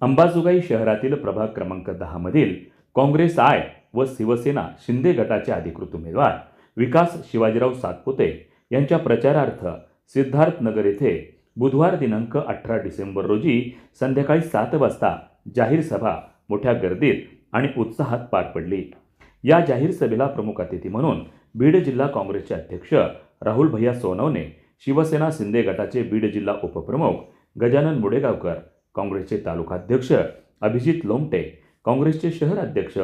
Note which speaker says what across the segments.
Speaker 1: अंबाजोगाई शहरातील प्रभाग क्रमांक 10 मधील काँग्रेस आय व शिवसेना शिंदे गटाचे अधिकृत उमेदवार विकास शिवाजीराव सातपुते यांच्या प्रचारार्थ सिद्धार्थनगर येथे बुधवार दिनांक 18 डिसेंबर रोजी संध्याकाळी 7 वाजता जाहीर सभा मोठ्या गर्दीत आणि उत्साहात पार पडली। या जाहीर सभेला प्रमुख अतिथी म्हणून बीड जिल्हा काँग्रेसचे अध्यक्ष राहुल भैया सोनवणे, शिवसेना शिंदे गटाचे बीड जिल्हा उपप्रमुख गजानन मुडेगावकर, काँग्रेसचे तालुकाध्यक्ष अभिजित लोमटे, काँग्रेसचे शहर अध्यक्ष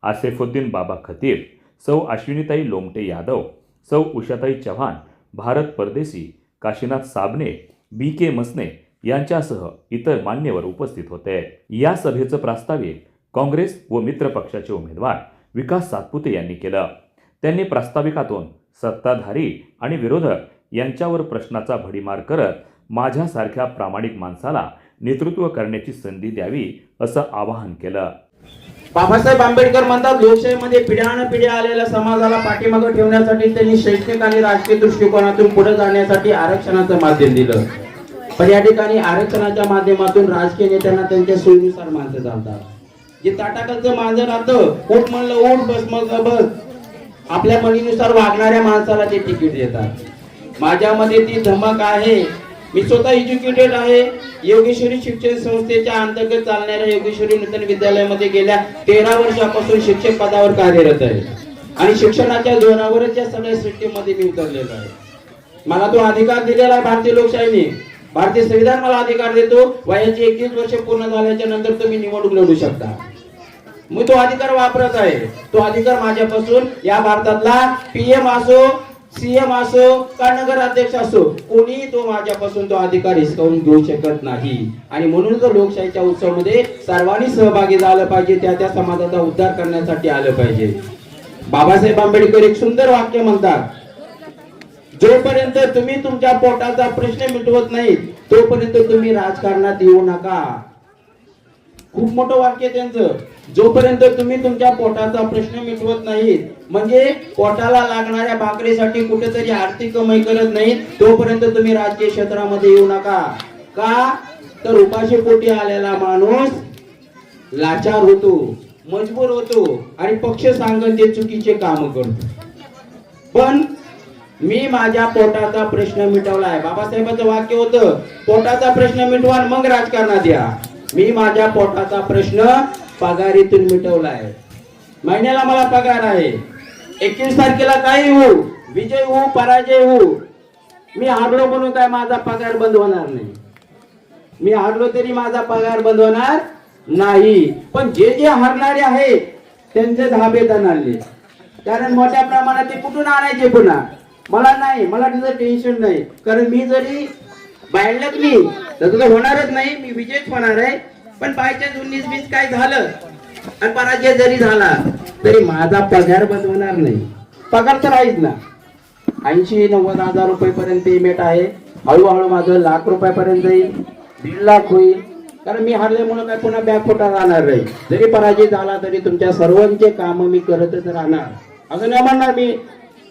Speaker 1: आसेफुद्दीन बाबा खतीब, सौ अश्विनीताई लोमटे यादव, सौ उषाताई चव्हाण, भारत परदेशी, काशीनाथ साबणे, BK मसने यांच्यासह इतर मान्यवर उपस्थित होते। या सभेचं प्रास्ताविक काँग्रेस व मित्र पक्षाचे उमेदवार विकास सातपुते यांनी केलं। त्यांनी प्रास्ताविकातून सत्ताधारी आणि विरोधक यांच्यावर प्रश्नाचा भडीमार करत माझ्यासारख्या प्रामाणिक माणसाला नेतृत्व करण्याची संधी द्यावी असं आवाहन केलं।
Speaker 2: बाबासाहेब आंबेडकर म्हणतात, लोकशाहीमध्ये पिढ्यानपिढ्या आलेल्या समाजाला पाठीमागे ठेवण्यासाठी त्यांनी शैक्षणिक आणि राजकीय दृष्टिकोनातून पुढे जाण्यासाठी आरक्षणाचं माध्यम दिलं। पण या ठिकाणी आरक्षणाच्या माध्यमातून राजकीय नेत्यांना त्यांच्या सोयीनुसार माणसं चालतात। जे ताटाखालचं मांजर राहतं, उठ म्हणलं उठ, बस मग बस, आपल्या मनीनुसार वागणाऱ्या माणसाला ते तिकीट देतात। माझ्यामध्ये ती धमक आहे। मी स्वतः एज्युकेटेड आहे। योगेश्वरी शिक्षण संस्थेच्या अंतर्गत चालणाऱ्या योगेश्वरी नूतन विद्यालयामध्ये गेल्या 13 वर्षापासून शिक्षक पदावर कार्यरत आहे आणि शिक्षणाच्या जोरावरच्या सगळ्या सृष्टीमध्ये मी उतरलेलो आहे। मला तो अधिकार दिलेला आहे भारतीय लोकशाहीने। भारतीय संविधान मला अधिकार देतो, वयाची 21 वर्ष पूर्ण झाल्याच्या नंतर तुम्ही निवडणूक लढू शकता। मी तो अधिकार वापरत आहे। तो अधिकार माझ्यापासून या भारतातला PM असो, CM असो का नगर अध्यक्ष असो, कोणी तो माझ्यापासून तो अधिकार हिसकावून घेऊ शकत नाही। आणि म्हणून तर लोकशाहीच्या उत्सवामध्ये सर्वांनी सहभागी झालं पाहिजे, त्या समाजाचा उद्धार करण्यासाठी आलं पाहिजे। बाबासाहेब आंबेडकर एक सुंदर वाक्य म्हणतात, जोपर्यंत तुम्ही तुमच्या पोटाचा प्रश्न मिटवत नाही तोपर्यंत तुम्ही राजकारणात येऊ नका। खूप मोठं वाक्य त्यांचं, जोपर्यंत तुम्ही तुमच्या पोटाचा प्रश्न मिटवत नाही, म्हणजे पोटाला लागणाऱ्या भाकरीसाठी कुठेतरी आर्थिक कमाई करत नाही तोपर्यंत तुम्ही राजकीय क्षेत्रामध्ये येऊ नका। का तर उपाशी पोटी आलेला माणूस लाचार होतो, मजबूर होतो आणि पक्ष सांगत ते चुकीचे काम करतो। पण मी माझ्या पोटाचा प्रश्न मिटवलाय। बाबासाहेबांचं वाक्य होतं, पोटाचा प्रश्न मिटवा मग राजकारणात या। मी माझ्या पोटाचा प्रश्न पगारीतून मिटवलाय। महिन्याला मला पगार आहे। 21 तारखेला काही हो, विजय हो पराजय हो, मी हारलो म्हणून काय माझा पगार बंद होणार नाही। मी हारलो तरी माझा पगार बंद होणार नाही। पण जे हारणारे आहे त्यांचे धाबे आणले, कारण मोठ्या प्रमाणात ते कुठून आणायचे पुन्हा मला नाही, मला तिचं टेन्शन नाही, कारण मी जरी बाहेर लागली तर तुझं होणारच नाही, मी विजयच होणार आहे। पण बायचान्स 19-20 काय झालं आणि पराजय जरी झाला तरी माझा पगार बंद होणार नाही। पगार तर आहेच ना, 80-90 हजार रुपये पर्यंत पेमेंट आहे। हळूहळू माझं लाख रुपयापर्यंत येईल, 1.5 लाख होईल, कारण मी हारल्यामुळे काय पुन्हा बॅकफुटा राहणार नाही। जरी पराजय झाला तरी तुमच्या सर्वांचे काम मी करतच राहणार। असं नाही म्हणणार मी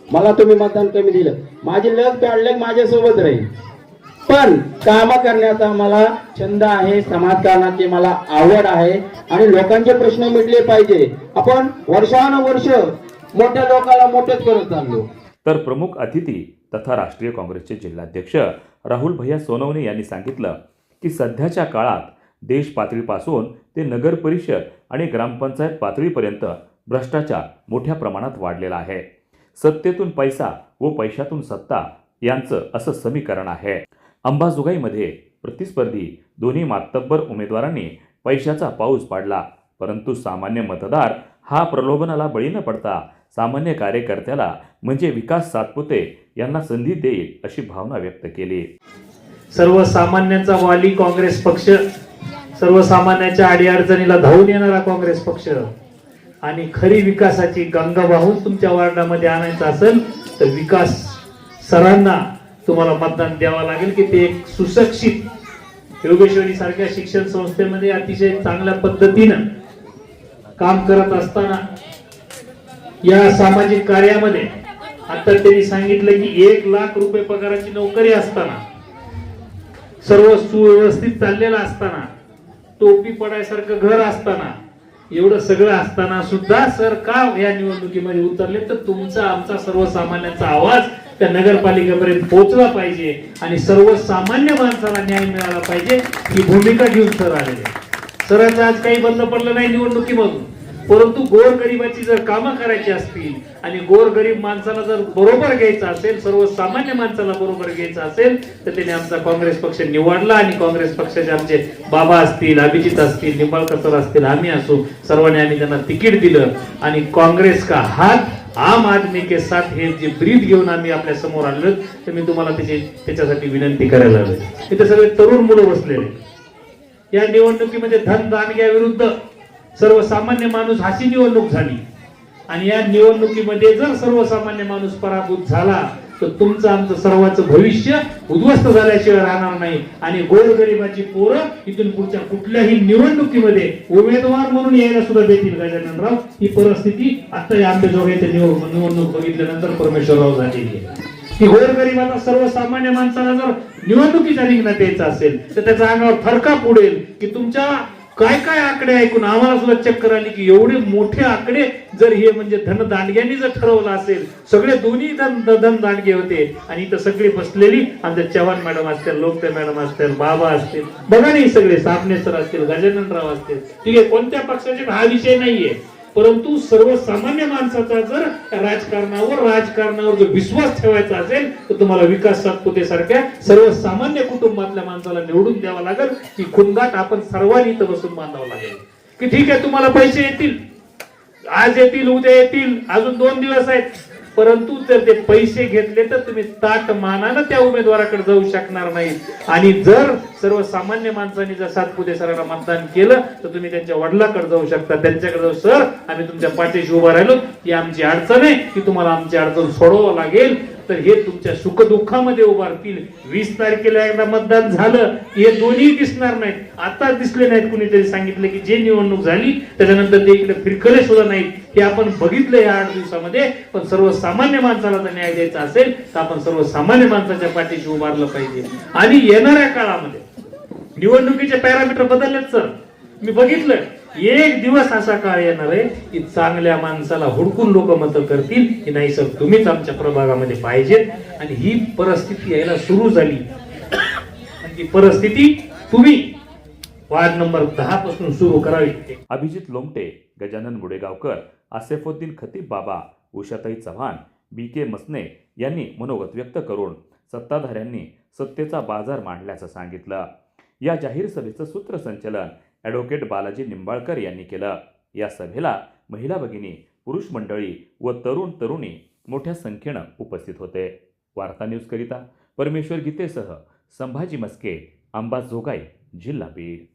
Speaker 2: मला तुम्ही मतदान कमी दिलं, माझी लग पॅडलग माझ्यासोबत राहील। पण काम करण्याचा मला छंद आहे, समाजकारणाची मला आवड आहे आणि लोकांचे प्रश्न मिटले पाहिजे। आपण वर्षानुवर्ष मोठ्या लोकांना मोठेच करत चाललो।
Speaker 1: तर प्रमुख अतिथी तथा राष्ट्रीय काँग्रेसचे जिल्हाध्यक्ष राहुल भैया सोनवणे यांनी सांगितलं की सध्याच्या काळात देश पातळीपासून ते नगर परिषद आणि ग्रामपंचायत पातळीपर्यंत भ्रष्टाचार मोठ्या प्रमाणात वाढलेला आहे। सत्तेतून पैसा व पैशातून सत्ता यांचं असं समीकरण आहे। अंबाजोगाईमध्ये प्रतिस्पर्धी दोन्ही मातब्बर उमेदवारांनी पैशाचा पाऊस पाडला, परंतु सामान्य मतदार हा प्रलोभनाला बळी न पडता सामान्य कार्यकर्त्याला म्हणजे विकास सातपुते यांना संधी देईल अशी भावना व्यक्त केली।
Speaker 3: सर्वसामान्यांचा वाली काँग्रेस पक्ष, सर्वसामान्यांच्या अडीअडचणीला धावून येणारा काँग्रेस पक्ष आणि खरी विकासाची गंगा वाहून तुमच्या वार्डामध्ये आणायचं असेल तर विकास सरांना तुम्हाला मतदान द्यावं लागेल की ते एक सुशिक्षित योगेश्वरी सारख्या शिक्षण संस्थेमध्ये अतिशय चांगल्या पद्धतीनं काम करत असताना या सामाजिक कार्यामध्ये आता त्यांनी सांगितलं की 1 लाख रुपये पगाराची नोकरी असताना सर्व सुव्यवस्थित चाललेलं असताना टोपी पडायसारखं घर असताना, एवढं सगळं असताना सुद्धा सर का या निवडणुकीमध्ये उतरले, तर तुमचा आमचा सर्वसामान्यांचा आवाज त्या नगरपालिकेपर्यंत पोहोचला पाहिजे आणि सर्वसामान्य माणसाला न्याय मिळाला पाहिजे ही भूमिका घेऊन सर आलेले. सरांचं आज काही बंद पडलं नाही निवडणुकीमधून, परंतु गोरगरिबाची जर कामं करायची असतील आणि गोरगरीब माणसाला जर बरोबर घ्यायचं असेल, सर्वसामान्य माणसाला बरोबर घ्यायचं असेल, तर त्याने आमचा काँग्रेस पक्ष निवडला. आणि काँग्रेस पक्षाचे आमचे बाबा असतील, अभिजित असतील, निंबाळकर सर असतील, आम्ही असो, सर्वांनी आम्ही त्यांना तिकीट दिलं. आणि काँग्रेस का हात आम आदमी के साथ हे जे ब्रीद घेऊन आम्ही आपल्या समोर आलो, तर मी तुम्हाला त्याच्यासाठी विनंती करायला लागलो. इथे सगळे तरुण मुलं बसलेले. या निवडणुकीमध्ये धन दांडग्याविरुद्ध सर्वसामान्य माणूस अशी निवडणूक झाली. आणि या निवडणुकीमध्ये जर सर्वसामान्य माणूस पराभूत झाला तर तुमचं आमचं सर्वांचं भविष्य उद्ध्वस्त झाल्याशिवाय राहणार नाही. आणि गोरगरिबाची पोरं इथून पुढच्या कुठल्याही निवडणुकीमध्ये उमेदवार म्हणून यायला सुद्धा देतील गजाननराव. ही परिस्थिती आता या आंबेजोगाईच्या निवडणूक बघितल्यानंतर परमेश्वरराव झालेली आहे. की गोरगरिबाला, सर्वसामान्य माणसाला जर निवडणुकीच्या रिंगणात यायचं असेल तर त्याचा अंगावर थरकाप उडेल. की तुमच्या काय काय आकडे ऐकून आम्हाला सुद्धा चक्कर आली की एवढे मोठे आकडे जर हे म्हणजे धनदांडग्यांनी जर ठरवलं असेल, सगळे दोन्ही धनदांडगे होते. आणि इथं सगळी बसलेली आमच्या चव्हाण मॅडम असतील, लोकते मॅडम असतील, बाबा असतील, बघा नाही सगळे, साबणे सर असतील, गजाननराव असतील, ठीक आहे, कोणत्या पक्षाचे हा विषय नाहीये. परंतु सर्वसामान्य माणसाचा जर राजकारणावर जो विश्वास ठेवायचा असेल तर तुम्हाला विकास सातपुते सारख्या सर्वसामान्य कुटुंबातल्या माणसाला निवडून द्यावा लागेल. ही खुणगाट आपण सर्वांनी इथं बसून बांधावं लागेल. की ठीक आहे, तुम्हाला पैसे येतील, आज येतील, उद्या येतील, अजून 2 दिवस आहेत, परंतु जर ते पैसे घेतले तर तुम्ही ताट मानानं त्या उमेदवाराकडे जाऊ शकणार नाही. आणि जर सर्वसामान्य माणसांनी जर सातपुते सरांना मतदान केलं तर तुम्ही त्यांच्या वडिलाकडे जाऊ शकता, त्यांच्याकडे जाऊ, सर आम्ही तुमच्या पाठीशी उभा राहिलो, ही आमची अडचण आहे, की तुम्हाला आमची अडचण सोडवावं लागेल. तर हे तुमच्या सुखदुःखामध्ये उभारतील. 20 तारखेला एकदा मतदान झालं हे दोन्ही दिसणार नाहीत. आता दिसले नाहीत. कुणीतरी सांगितलं की जे निवडणूक झाली त्याच्यानंतर ते इकडे फिरकले सुद्धा नाहीत. हे आपण बघितलं या 8 दिवसामध्ये. पण सर्वसामान्य माणसाला जर न्याय द्यायचा असेल तर आपण सर्वसामान्य माणसाच्या पाठीशी उभारलं पाहिजे. आणि येणाऱ्या काळामध्ये निवडणुकीचे पॅरामीटर बदललेत सर. मी बघितलं, एक दिवस असा काळ येणार आहे की चांगल्या माणसाला हुडकून लोक मतं करतील की नाही सर तुम्हीच आमच्या प्रभागामध्ये पाहिजेत. आणि ही परिस्थिती यायला सुरू झाली. आणि ती परिस्थिती तुम्ही वार्ड नंबर 10 पासून सुरू करावी.
Speaker 1: अभिजित लोमटे, गजानन मुडेगावकर, आसेफुद्दीन खतीब बाबा, उषाताई चव्हाण, BK मसने यांनी मनोगत व्यक्त करून सत्ताधाऱ्यांनी सत्तेचा बाजार मांडल्याचं सांगितलं. या जाहीर सभेचं सूत्रसंचलन ॲडव्होकेट बालाजी निंबाळकर यांनी केलं. या सभेला महिला भगिनी, पुरुष मंडळी व तरुण तरुणी मोठ्या संख्येनं उपस्थित होते. वार्ता न्यूज करिता परमेश्वर गीतेसह संभाजी मस्के, अंबाज जोगाई, जिल्हा बीड.